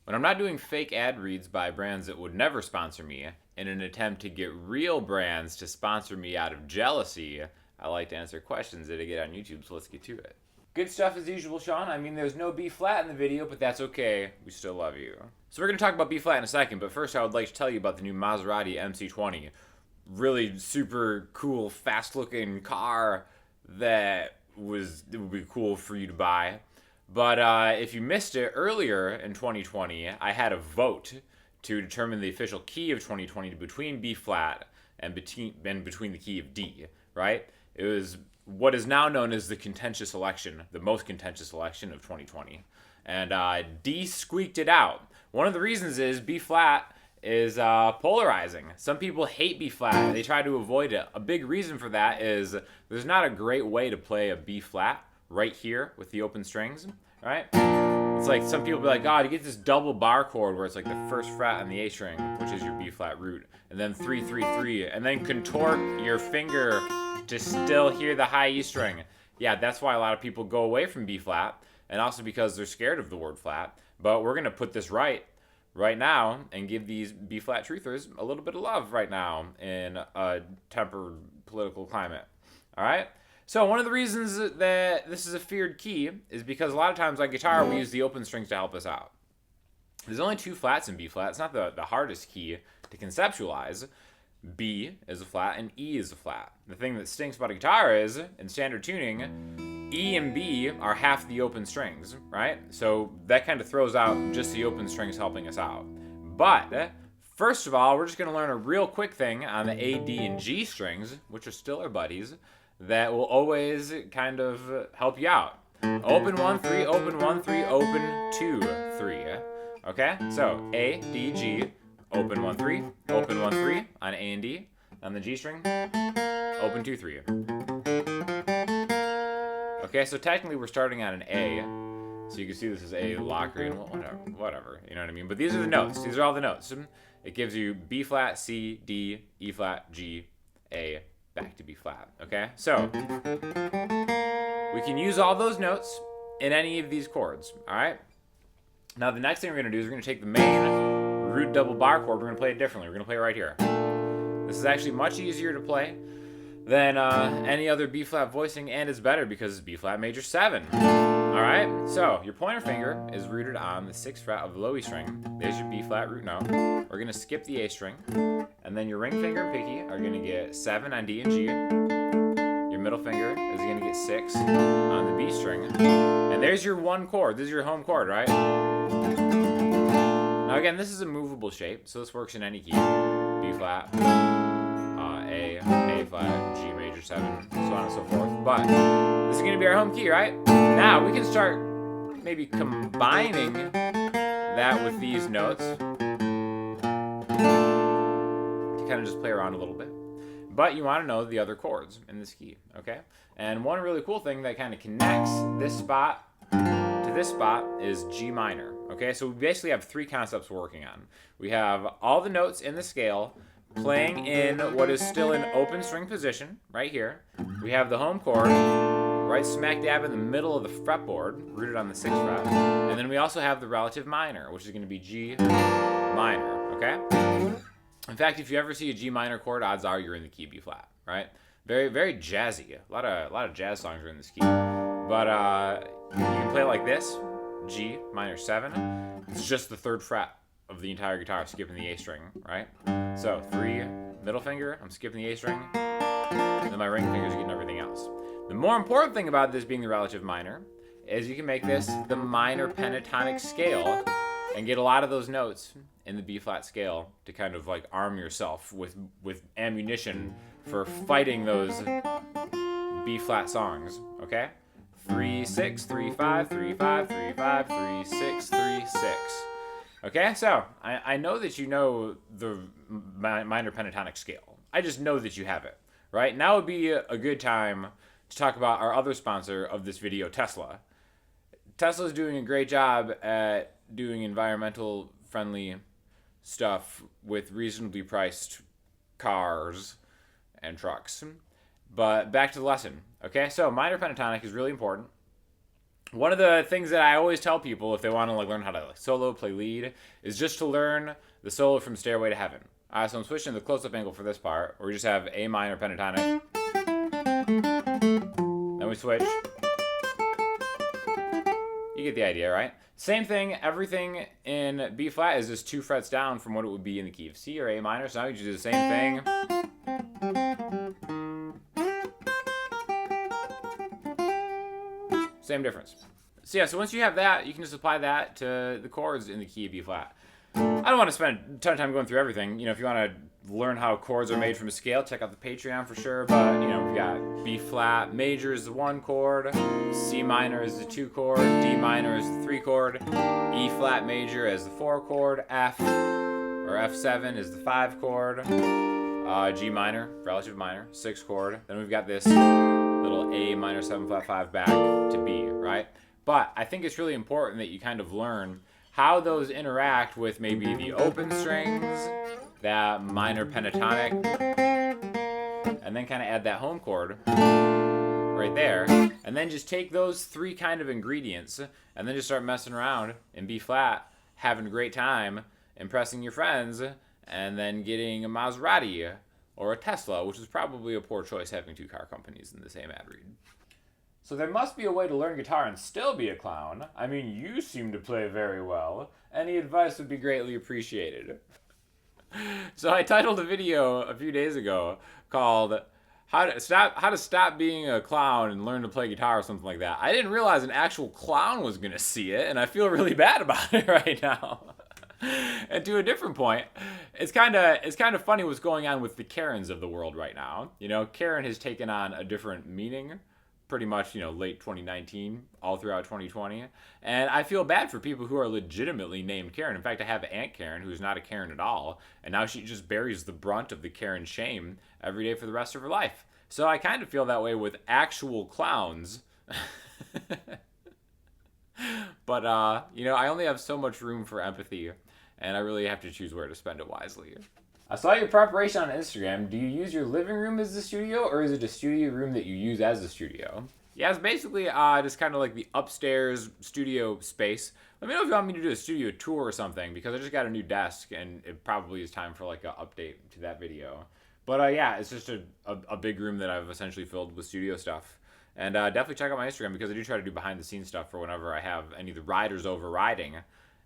When I'm not doing fake ad reads by brands that would never sponsor me in an attempt to get real brands to sponsor me out of jealousy, I like to answer questions that I get on YouTube, so let's get to it. Good stuff as usual, Sean. I mean, there's no B flat in the video, but that's okay. We still love you. So we're going to talk about B flat in a second, but first I would like to tell you about the new Maserati MC20. Really super cool, fast-looking car that would be cool for you to buy. But if you missed it earlier in 2020, I had a vote to determine the official key of 2020 between B flat and between the key of D, right? It was what is now known as the contentious election, the most contentious election of 2020. And D squeaked it out. One of the reasons is B flat is polarizing. Some people hate B flat and they try to avoid it. A big reason for that is there's not a great way to play a B flat right here with the open strings, right? It's like some people be like, God, you get this double bar chord where it's like the first fret on the A string, which is your B flat root, and then 3, 3, 3, and then contort your finger to still hear the high E string. Yeah, that's why a lot of people go away from B flat, and also because they're scared of the word flat. But we're gonna put this right now and give these B flat truthers a little bit of love right now in a tempered political climate. All right. So one of the reasons that this is a feared key is because a lot of times on guitar we use the open strings to help us out. There's only 2 flats in B flat. It's not the hardest key to conceptualize. B is a flat and E is a flat. The thing that stinks about a guitar is, in standard tuning, E and B are half the open strings, right? So that kind of throws out just the open strings helping us out. But first of all, we're just going to learn a real quick thing on the A, D, and G strings, which are still our buddies, that will always kind of help you out. Open 1, 3, open 1, 3, open 2, 3. Okay? So A, D, G, open 1, 3, open 1, 3 on A and D. On the G string, open 2, 3. Okay, so technically we're starting on an A. So you can see this is A Locrian, whatever, you know what I mean? But these are the notes. These are all the notes. It gives you B flat, C, D, E flat, G, A, back to B flat, okay? So we can use all those notes in any of these chords, all right? Now the next thing we're gonna do is we're gonna take the main root double bar chord, we're gonna play it differently. We're gonna play it right here. This is actually much easier to play than any other B flat voicing, and it's better because it's B flat major 7. All right, so your pointer finger is rooted on the 6th fret of the low E string. There's your B flat root note. We're gonna skip the A string, and then your ring finger and pinky are gonna get 7 on D and G. Your middle finger is gonna get 6 on the B string, and there's your one chord. This is your home chord, right? Now again, this is a movable shape, so this works in any key. B flat, A flat, G major 7, so on and so forth. But this is gonna be our home key, right? Now we can start maybe combining that with these notes to kind of just play around a little bit. But you want to know the other chords in this key, okay? And one really cool thing that kind of connects this spot to this spot is G minor, okay? So we basically have 3 concepts we're working on. We have all the notes in the scale playing in what is still an open string position, right here. We have the home chord right smack dab in the middle of the fretboard, rooted on the 6th fret. And then we also have the relative minor, which is going to be G minor, okay? In fact, if you ever see a G minor chord, odds are you're in the key B flat, right? Very, very jazzy. A lot of jazz songs are in this key. But you can play it like this, G minor 7. It's just the 3rd fret of the entire guitar, skipping the A string, right? So 3, middle finger, I'm skipping the A string, and then my ring finger's getting everything else. The more important thing about this being the relative minor is you can make this the minor pentatonic scale and get a lot of those notes in the B flat scale to kind of like arm yourself with ammunition for fighting those B flat songs, okay? 3, 6, 3, 5, 3, 5, 3, 5, 3, 6, 3, 6. Okay, so I know that you know the minor pentatonic scale. I just know that you have it, right? Now would be a good time to talk about our other sponsor of this video, Tesla. Tesla is doing a great job at doing environmental friendly stuff with reasonably priced cars and trucks. But back to the lesson, okay? So minor pentatonic is really important. One of the things that I always tell people if they want to like learn how to like solo, play lead, is just to learn the solo from Stairway to Heaven. So I'm switching to the close-up angle for this part, where we just have A minor pentatonic. Then we switch. You get the idea, right? Same thing, everything in B flat is just 2 frets down from what it would be in the key of C or A minor. So now you just do the same thing. Same difference. So yeah, so once you have that, you can just apply that to the chords in the key of B flat. I don't want to spend a ton of time going through everything. You know, if you want to learn how chords are made from a scale, check out the Patreon for sure. But, you know, we've got B flat major is the 1 chord, C minor is the 2 chord, D minor is the 3 chord, E flat major is the 4 chord, F or F7 is the 5 chord, G minor, relative minor, 6 chord. Then we've got this little A minor 7 flat 5 back to B, right? But I think it's really important that you kind of learn how those interact with maybe the open strings, that minor pentatonic, and then kind of add that home chord right there, and then just take those 3 kind of ingredients and then just start messing around in B flat, having a great time, impressing your friends, and then getting a Maserati or a Tesla, which is probably a poor choice having 2 car companies in the same ad read. So there must be a way to learn guitar and still be a clown. I mean, you seem to play very well. Any advice would be greatly appreciated. So I titled a video a few days ago called How to Stop Being a Clown and Learn to Play Guitar or something like that. I didn't realize an actual clown was going to see it, and I feel really bad about it right now. And to a different point, it's kind of funny what's going on with the Karens of the world right now. You know, Karen has taken on a different meaning pretty much, you know, late 2019, all throughout 2020. And I feel bad for people who are legitimately named Karen. In fact, I have Aunt Karen, who's not a Karen at all, and now she just bears the brunt of the Karen shame every day for the rest of her life. So I kind of feel that way with actual clowns. But, you know, I only have so much room for empathy, and I really have to choose where to spend it wisely. I saw your preparation on Instagram. Do you use your living room as the studio, or is it a studio room that you use as a studio? Yeah, it's basically just kind of like the upstairs studio space. Let me know if you want me to do a studio tour or something, because I just got a new desk, and it probably is time for like an update to that video. But yeah, it's just a big room that I've essentially filled with studio stuff. And definitely check out my Instagram, because I do try to do behind the scenes stuff for whenever I have any of the riders over riding.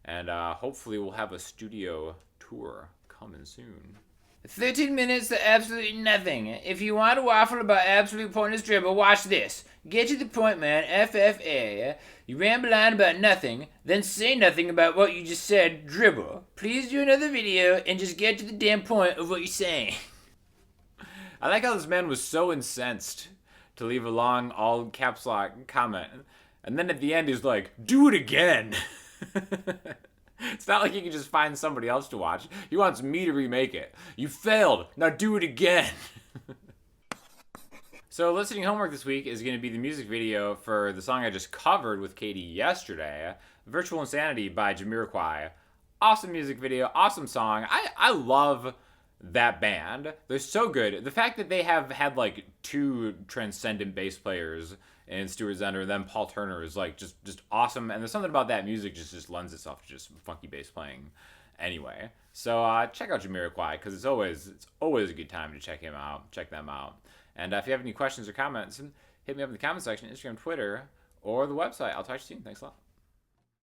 And hopefully we'll have a studio tour coming soon. 13 minutes to absolutely nothing. If you want to waffle about absolute pointless dribble, watch this. Get to the point, man. FFA. You ramble on about nothing, then say nothing about what you just said. Dribble. Please do another video and just get to the damn point of what you're saying. I like how this man was so incensed to leave a long, all caps lock comment. And then at the end he's like, do it again. It's not like he can just find somebody else to watch. He wants me to remake it. You failed. Now do it again. So listening homework this week is going to be the music video for the song I just covered with Katie yesterday, Virtual Insanity by Jamiroquai. Awesome music video, awesome song. I love that band. They're so good. The fact that they have had like 2 transcendent bass players and Stuart Zender, and then Paul Turner is like just awesome. And there's something about that music just lends itself to just funky bass playing anyway. So check out Jamiroquai, because it's always a good time to check them out. And if you have any questions or comments, hit me up in the comment section, Instagram, Twitter, or the website. I'll talk to you soon. Thanks a lot.